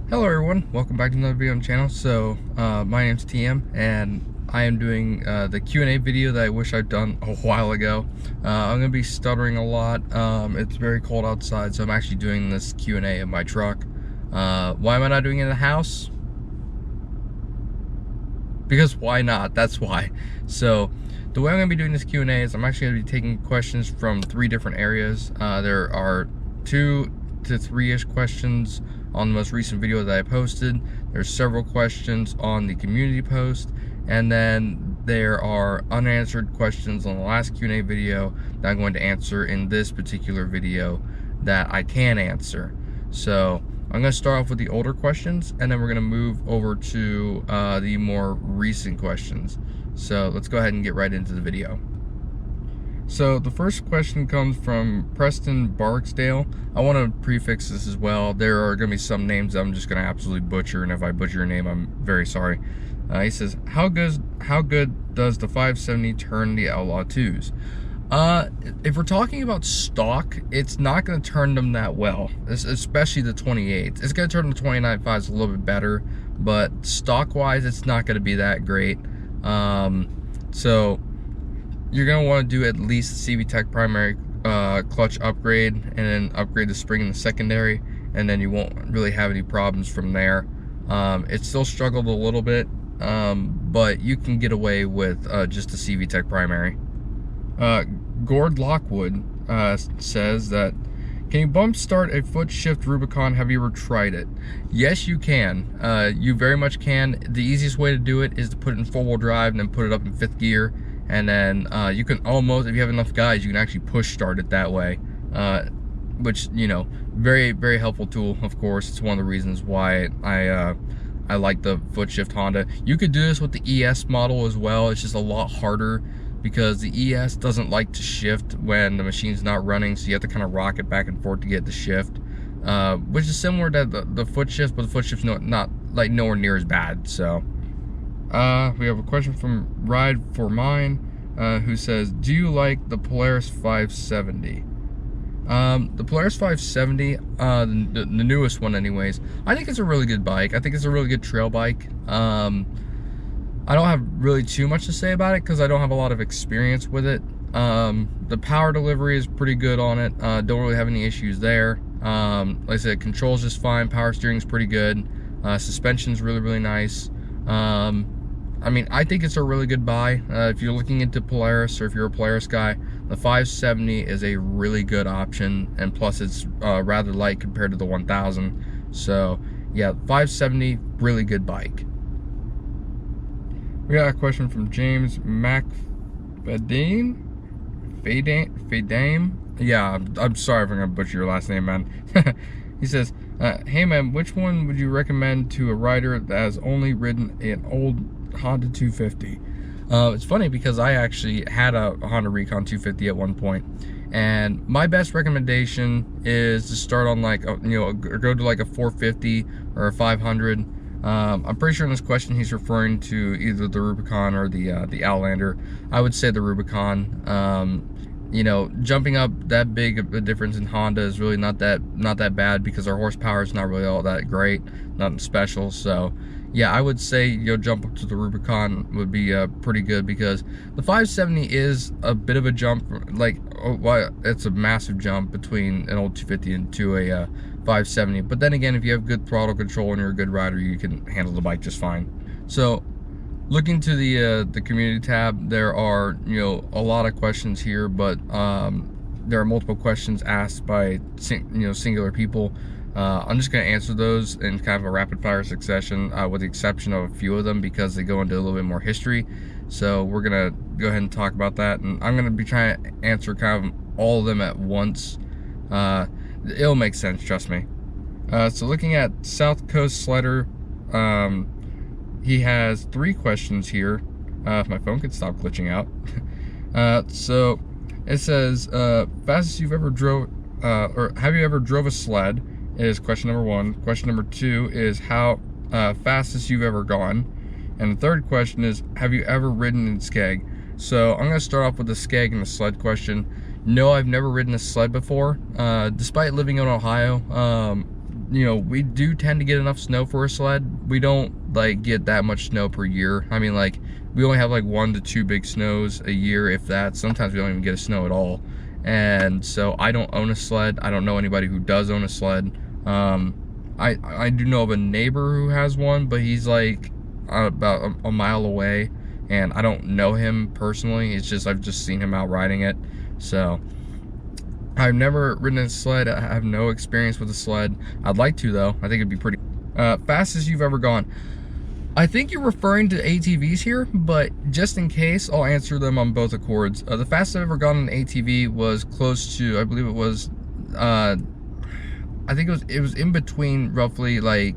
Hello everyone, welcome back to another video on the channel. So my name's TM and I am doing the Q&A video that I wish I'd done a while ago. I'm gonna be stuttering a lot. It's very cold outside, so I'm actually doing this Q&A in my truck. Why am I not doing it in the house? Because why not? That's why. So the way I'm gonna be doing this Q&A is I'm actually gonna be taking questions from 3 different areas. There are 2 to 3-ish questions on the most recent video that I posted. There's several questions on the community post, and then there are unanswered questions on the last Q&A video that I'm going to answer in this particular video that I can answer. So I'm going to start off with the older questions, and then we're going to move over to the more recent questions. So let's go ahead and get right into the video. So the first question comes from Preston Barksdale. I want to prefix this as well. There are going to be some names that I'm just going to absolutely butcher, and if I butcher your name, I'm very sorry. He says, how good does the 570 turn the Outlaw 2s? If we're talking about stock, it's not going to turn them that well, especially the 28s. It's going to turn the 29.5s a little bit better, but stock-wise, it's not going to be that great. So you're going to want to do at least the CV Tech primary clutch upgrade, and then upgrade the spring in the secondary, and then you won't really have any problems from there. It still struggled a little bit, but you can get away with just the CV Tech primary. Gord Lockwood says that, can you bump start a foot shift Rubicon? Have you ever tried it? Yes, you can. You very much can. The easiest way to do it is to put it in 4-wheel drive and then put it up in 5th gear. And then you can almost, if you have enough guys, you can actually push start it that way, which, you know, very, very helpful tool. Of course, it's one of the reasons why I like the foot shift Honda. You could do this with the ES model as well. It's just a lot harder because the ES doesn't like to shift when the machine's not running, so you have to kind of rock it back and forth to get the shift, which is similar to the foot shift, but the foot shift's not like nowhere near as bad. So we have a question from Ride for Mine, who says, do you like the Polaris 570? The Polaris 570, the newest one anyways, I think it's a really good bike. I think it's a really good trail bike. I don't have really too much to say about it because I don't have a lot of experience with it. The power delivery is pretty good on it. Don't really have any issues there. Like I said, controls just fine. Power steering is pretty good. Suspension's really, really nice. I mean, I think it's a really good buy. If you're looking into Polaris, or if you're a Polaris guy, the 570 is a really good option, and plus it's rather light compared to the 1000. So yeah, 570, really good bike. We got a question from James McFadane. Fadame. Yeah, I'm sorry if I'm gonna butcher your last name, man. He says, hey man, which one would you recommend to a rider that has only ridden an old Honda 250? It's funny because I actually had a Honda Recon 250 at one point, and my best recommendation is to start on like go to like a 450 or a 500. I'm pretty sure in this question he's referring to either the Rubicon or the Outlander. I would say the Rubicon. You know, jumping up that big of a difference in Honda is really not that bad because our horsepower is not really all that great, nothing special. So yeah, I would say jump up to the Rubicon would be pretty good, because the 570 is a bit of a jump. Like, it's a massive jump between an old 250 and to a 570. But then again, if you have good throttle control and you're a good rider, you can handle the bike just fine. So looking to the community tab, there are a lot of questions here, but there are multiple questions asked by singular people. I'm just going to answer those in kind of a rapid fire succession, with the exception of a few of them because they go into a little bit more history. So we're going to go ahead and talk about that, and I'm going to be trying to answer kind of all of them at once. It'll make sense, trust me. So looking at South Coast Sledder, he has 3 questions here. If my phone could stop glitching out. So it says, fastest you've ever drove, or have you ever drove a sled, is question number 1. Question number 2 is how fastest you've ever gone. And the third question is, have you ever ridden in skeg? So I'm going to start off with the skeg and the sled question. No, I've never ridden a sled before. Despite living in Ohio, you know, we do tend to get enough snow for a sled. We don't like get that much snow per year. I mean, like, we only have like 1 to 2 big snows a year, if that. Sometimes we don't even get a snow at all. And so I don't own a sled. I don't know anybody who does own a sled. I do know of a neighbor who has one, but he's like about a mile away, and I don't know him personally. It's just I've just seen him out riding it. So I've never ridden a sled. I have no experience with a sled. I'd like to, though. I think it'd be pretty. Fastest you've ever gone. I think you're referring to ATVs here, but just in case, I'll answer them on both accords. The fastest I've ever gone on an ATV was close to, I believe it was, I think it was in between roughly like,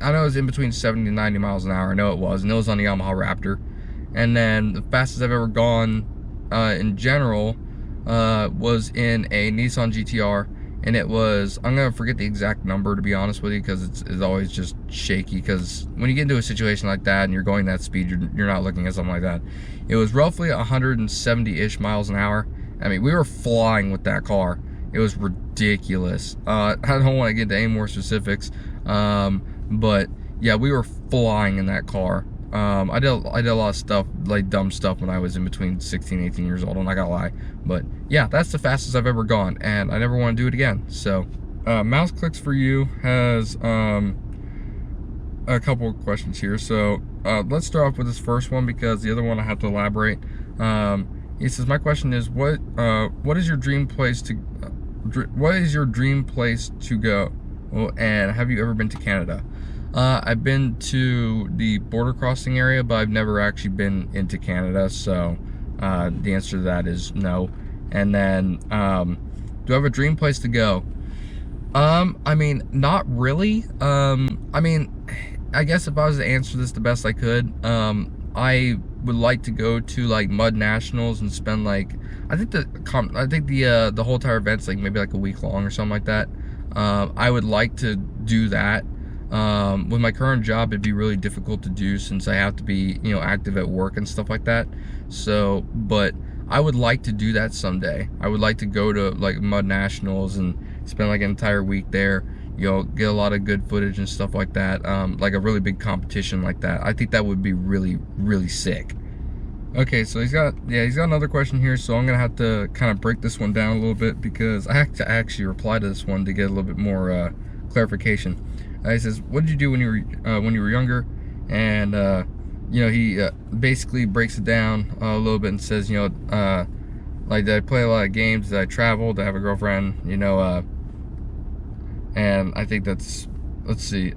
I know it was in between 70 and 90 miles an hour. I know it was, and it was on the Yamaha Raptor. And then the fastest I've ever gone in general was in a Nissan GTR, and it was, I'm gonna forget the exact number, to be honest with you, because it's always just shaky, because when you get into a situation like that and you're going that speed, you're not looking at something like that. It was roughly 170-ish miles an hour. I mean, we were flying with that car. It was ridiculous. I don't want to get into any more specifics, but yeah, we were flying in that car. I did a lot of stuff, like dumb stuff, when I was in between 16 and 18 years old, I'm not gonna lie. But yeah, that's the fastest I've ever gone, and I never want to do it again. So Mouse Clicks for You has a couple of questions here. So let's start off with this first one, because the other one I have to elaborate. He says, my question is, what is your dream place to go? Well, and have you ever been to Canada? I've been to the border crossing area, but I've never actually been into Canada, so the answer to that is no. And then, do I have a dream place to go? I mean, not really. I mean, I guess if I was to answer this the best I could, I would like to go to like Mud Nationals and spend like, I think the whole entire event's like maybe like a week long or something like that. I would like to do that. With my current job, it'd be really difficult to do, since I have to be, you know, active at work and stuff like that. So, but I would like to do that someday. I would like to go to like Mud Nationals and spend like an entire week there, you know, get a lot of good footage and stuff like that. Like a really big competition like that. I think that would be really, really sick. Okay, so he's got another question here, so I'm gonna have to kind of break this one down a little bit, because I have to actually reply to this one to get a little bit more clarification. He says, what did you do when you were younger? And you know, he basically breaks it down a little bit and says, you know, like, did I play a lot of games? Did I travel? Did I have a girlfriend? You know, and I think that's, let's see.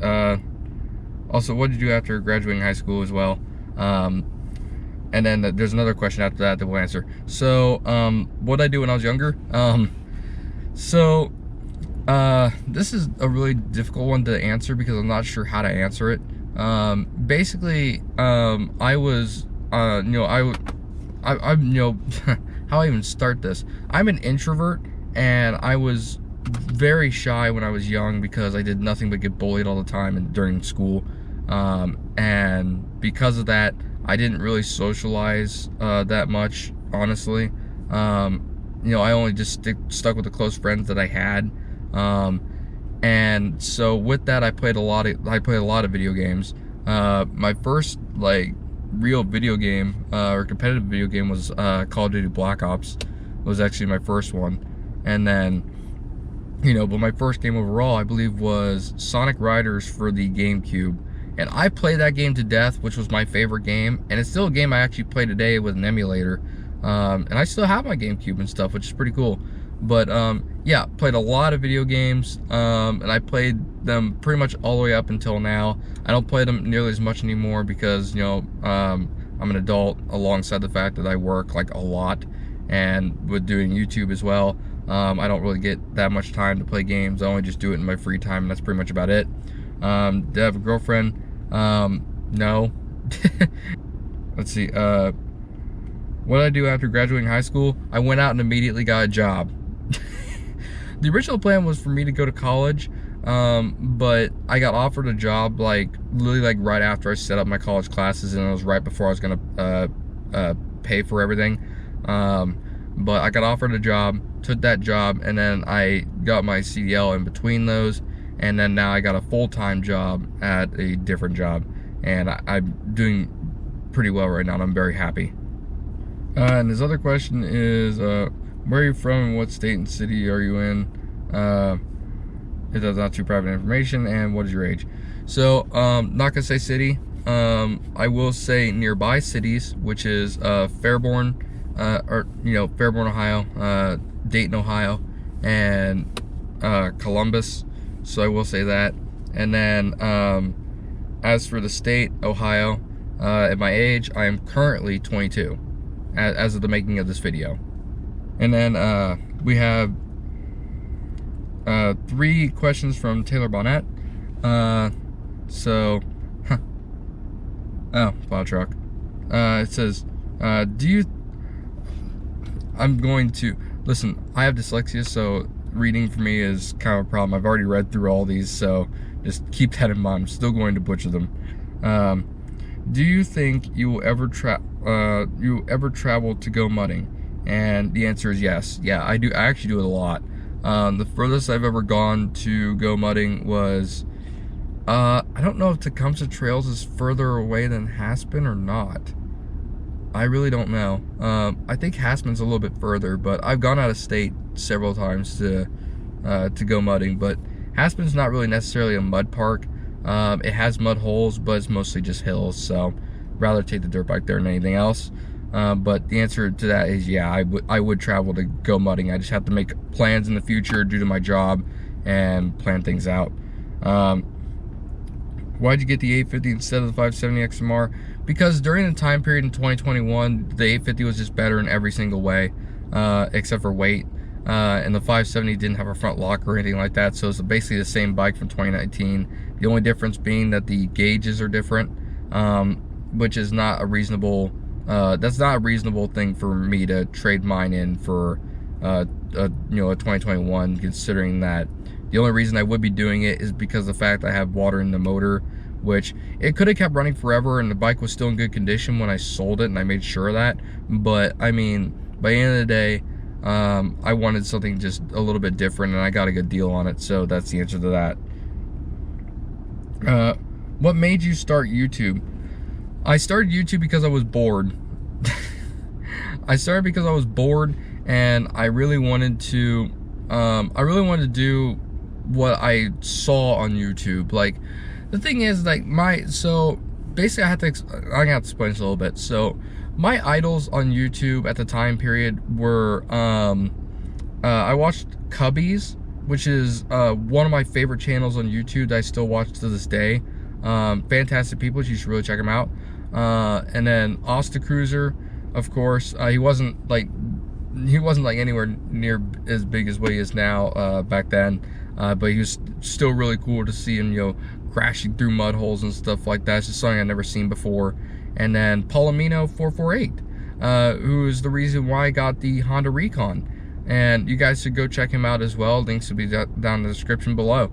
Also, what did you do after graduating high school as well? And then there's another question after that we'll answer. So, what did I do when I was younger? This is a really difficult one to answer, because I'm not sure how to answer it. Basically, I was, you know, you know, how I even start this. I'm an introvert, and I was very shy when I was young, because I did nothing but get bullied all the time during school. And because of that, I didn't really socialize that much, honestly. You know, I only just stuck with the close friends that I had. And so with that, I played a lot of video games. My first like real video game or competitive video game was Call of Duty Black Ops. Was actually my first one. And then, you know, but my first game overall, I believe, was Sonic Riders for the GameCube. And I played that game to death, which was my favorite game, and it's still a game I actually play today with an emulator. And I still have my GameCube and stuff, which is pretty cool. But yeah, played a lot of video games, and I played them pretty much all the way up until now. I don't play them nearly as much anymore, because, you know, I'm an adult, alongside the fact that I work like a lot, and with doing YouTube as well. I don't really get that much time to play games. I only just do it in my free time, and that's pretty much about it. Did I have a girlfriend? No. Let's see. What did I do after graduating high school? I went out and immediately got a job. The original plan was for me to go to college, but I got offered a job like literally like right after I set up my college classes, and it was right before I was gonna pay for everything. But I got offered a job, took that job, and then I got my CDL in between those, and then now I got a full-time job at a different job, and I'm doing pretty well right now, and I'm very happy. And his other question is, where are you from and what state and city are you in? It does not too private information, and what is your age? So, not gonna say city. I will say nearby cities, which is Fairborn, Fairborn, Ohio, Dayton, Ohio, and Columbus. So I will say that. And then as for the state, Ohio, at my age, I am currently 22 as of the making of this video. And then we have 3 questions from Taylor Bonnet. Oh, plow truck. It says, I'm going to, listen, I have dyslexia, so reading for me is kind of a problem. I've already read through all these, so just keep that in mind. I'm still going to butcher them. Do you think you will ever travel to go mudding? And the answer is yes. Yeah, I do. I actually do it a lot. The furthest I've ever gone to go mudding was, I don't know if Tecumseh Trails is further away than Haspin or not. I really don't know. I think Haspin's a little bit further, but I've gone out of state several times to go mudding. But Haspin's not really necessarily a mud park. It has mud holes, but it's mostly just hills. So rather take the dirt bike there than anything else. But the answer to that is yeah, I would travel to go mudding. I just have to make plans in the future due to my job and plan things out. Why'd you get the 850 instead of the 570 XMR? Because during the time period in 2021, the 850 was just better in every single way, except for weight. And the 570 didn't have a front lock or anything like that, so it's basically the same bike from 2019. The only difference being that the gauges are different, which is not a reasonable. That's not a reasonable thing for me to trade mine in for, a 2021. Considering that the only reason I would be doing it is because of the fact I have water in the motor, which it could have kept running forever and the bike was still in good condition when I sold it, and I made sure of that. But I mean, by the end of the day, I wanted something just a little bit different, and I got a good deal on it, so that's the answer to that. What made you start YouTube? I started YouTube because I was bored. I started because I was bored, and I really wanted to do what I saw on YouTube. Like, the thing is, like, so basically I'm gonna have to explain this a little bit. So my idols on YouTube at the time period were, I watched Cubbies, which is one of my favorite channels on YouTube that I still watch to this day. Fantastic people, you should really check them out. And then Asta Cruiser, of course. He wasn't like anywhere near as big as what he is now back then, but he was still really cool to see him, crashing through mud holes and stuff like that. It's just something I've never seen before. And then Palomino 448, who is the reason why I got the Honda Recon. And you guys should go check him out as well. Links will be down in the description below.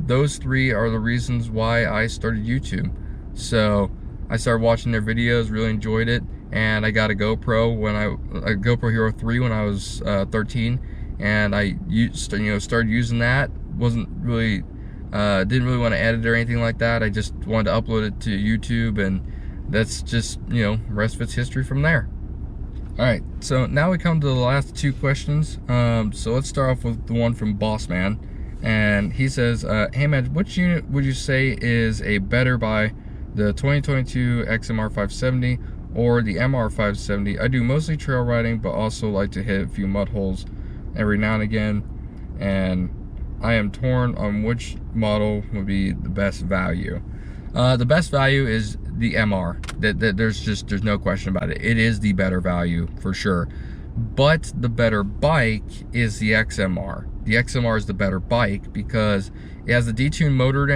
Those 3 are the reasons why I started YouTube. So I started watching their videos, really enjoyed it, and I got a GoPro a GoPro Hero 3 when I was 13, and I started using that. Wasn't really didn't really want to edit or anything like that. I just wanted to upload it to YouTube, and that's just, rest of it's history from there. All right, so now we come to the last 2 questions. So let's start off with the one from Bossman, and he says, hey man, which unit would you say is a better buy, the 2022 XMR 570 or the MR 570? I do mostly trail riding, but also like to hit a few mud holes every now and again, and I am torn on which model would be the best value. The best value is the MR. There's no question about it. It is the better value for sure. But the better bike is the XMR. The XMR is the better bike because it has the detuned motor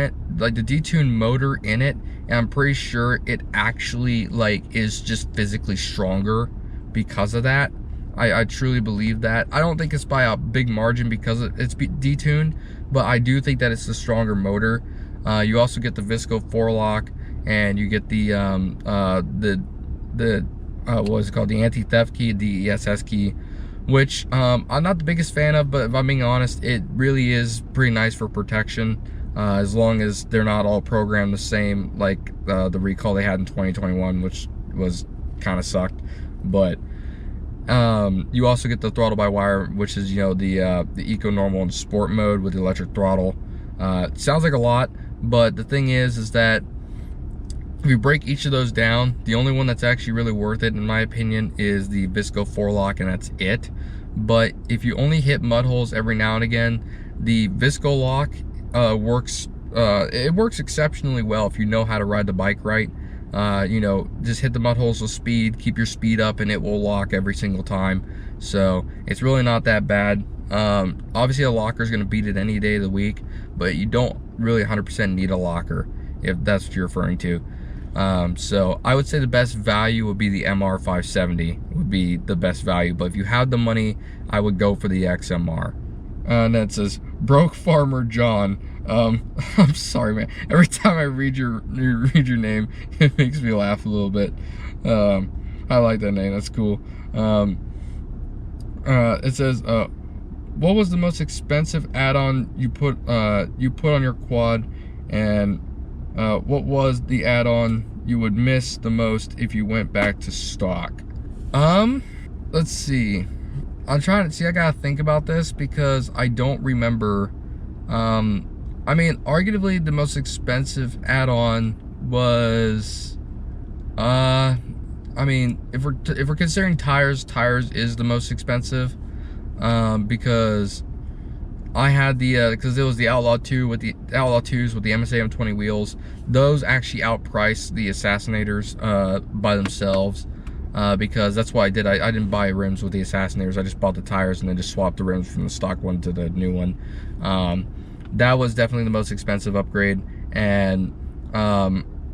in it, and I'm pretty sure it actually is just physically stronger because of that. I truly believe that. I don't think it's by a big margin because it's detuned, but I do think that it's the stronger motor. You also get the Visco 4-lock, and you get the what is it called, the anti-theft key, the ESS key, which I'm not the biggest fan of, but if I'm being honest, it really is pretty nice for protection, as long as they're not all programmed the same, like the recall they had in 2021, which was kind of sucked. But you also get the throttle by wire, which is, you know, the eco, normal, and sport mode with the electric throttle. It sounds like a lot, but the thing is that if you break each of those down, the only one that's actually really worth it, in my opinion, is the Visco 4-lock, and that's it. But if you only hit mud holes every now and again, the Visco lock works. It works exceptionally well if you know how to ride the bike right. You know, just hit the mud holes with speed, keep your speed up, and it will lock every single time. So it's really not that bad. Obviously a locker is going to beat it any day of the week, but you don't really 100% need a locker, if that's what you're referring to. So I would say the best value would be the MR 570 would be the best value, but if you had the money, I would go for the XMR. And that says Broke Farmer John. I'm sorry, man. Every time I read your name, it makes me laugh a little bit. I like that name. That's cool. It says, what was the most expensive add-on you put on your quad, and what was the add-on you would miss the most if you went back to stock? Let's see. I'm trying to see. I gotta think about this because I don't remember. I mean, arguably the most expensive add-on was, I mean, if we're considering tires is the most expensive, because I had the because it was the Outlaw 2 with the Outlaw 2s with the MSA M20 wheels. Those actually outpriced the Assassinators by themselves, because that's what I did. I didn't buy rims with the Assassinators. I just bought the tires and then just swapped the rims from the stock one to the new one. That was definitely the most expensive upgrade, and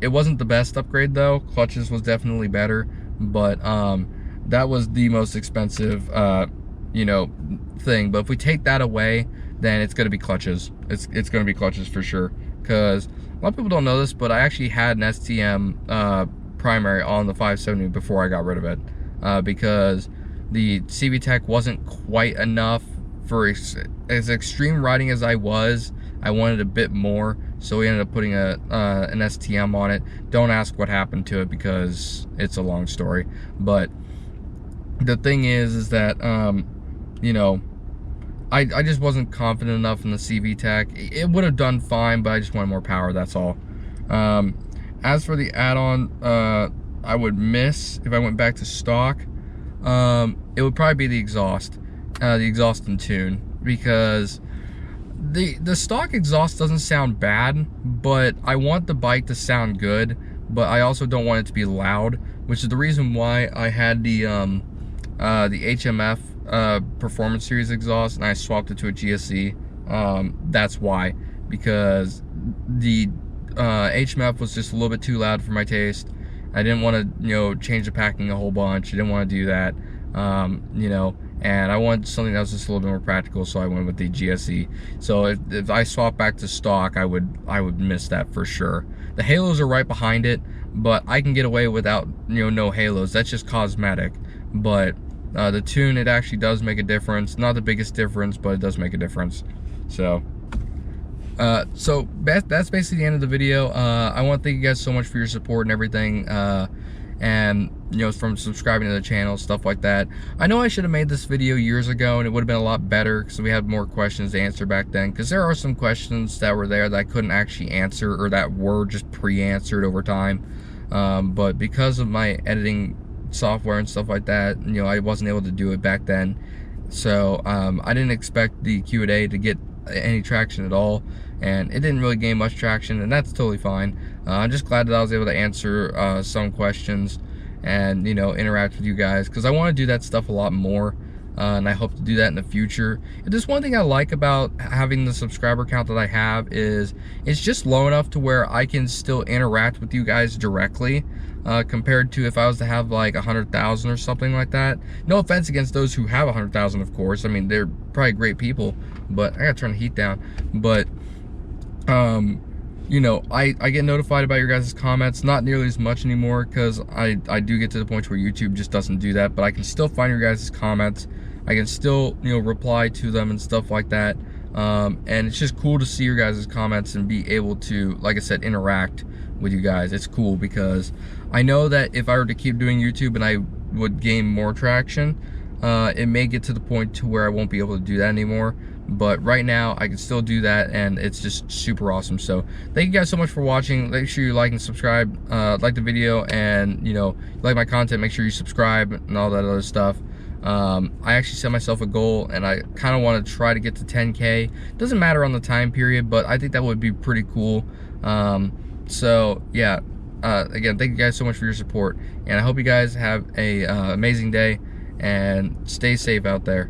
it wasn't the best upgrade though. Clutches was definitely better, but that was the most expensive you know, thing. But if we take that away, then it's going to be clutches. It's going to be clutches for sure, because a lot of people don't know this, but I actually had an STM primary on the 570 before I got rid of it, because the CV Tech wasn't quite enough for as extreme riding as I was. I wanted a bit more, so we ended up putting an STM on it. Don't ask what happened to it because it's a long story. But the thing is that you know, I just wasn't confident enough in the CV Tech. It would have done fine, but I just wanted more power, that's all. As for the add-on I would miss if I went back to stock, it would probably be the exhaust and tune, because the stock exhaust doesn't sound bad, but I want the bike to sound good, but I also don't want it to be loud, which is the reason why I had the HMF Performance Series exhaust and I swapped it to a GSE. That's why, because the HMF was just a little bit too loud for my taste. I didn't want to, you know, change the packing a whole bunch. I didn't want to do that, you know, and I wanted something that was just a little bit more practical, so I went with the GSE. So if I swap back to stock, I would miss that for sure. The halos are right behind it, but I can get away without, you know, no halos. That's just cosmetic. But the tune, it actually does make a difference. Not the biggest difference, but it does make a difference. So that's basically the end of the video. I want to thank you guys so much for your support and everything, and you know, from subscribing to the channel, stuff like that. I know I should have made this video years ago and it would have been a lot better because we had more questions to answer back then, because there are some questions that were there that I couldn't actually answer, or that were just pre-answered over time, but because of my editing software and stuff like that, you know, I wasn't able to do it back then. So I didn't expect the Q&A to get any traction at all, and it didn't really gain much traction, and that's totally fine. I'm just glad that I was able to answer some questions and, you know, interact with you guys, because I want to do that stuff a lot more, and I hope to do that in the future. There's one thing I like about having the subscriber count that I have is it's just low enough to where I can still interact with you guys directly, compared to if I was to have like 100,000 or something like that. No offense against those who have 100,000, of course. I mean, they're probably great people, but I gotta turn the heat down. But you know, I get notified about your guys' comments, not nearly as much anymore, because I do get to the point where YouTube just doesn't do that, but I can still find your guys' comments. I can still, you know, reply to them and stuff like that. And it's just cool to see your guys' comments and be able to, like I said, interact with you guys. It's cool because I know that if I were to keep doing YouTube and I would gain more traction, it may get to the point to where I won't be able to do that anymore. But right now I can still do that, and it's just super awesome. So thank you guys so much for watching. Make sure you like and subscribe, like the video, and you know, like my content, make sure you subscribe and all that other stuff. I actually set myself a goal, and I kind of want to try to get to 10K. Doesn't matter on the time period, but I think that would be pretty cool. So yeah, again, thank you guys so much for your support, and I hope you guys have a amazing day and stay safe out there.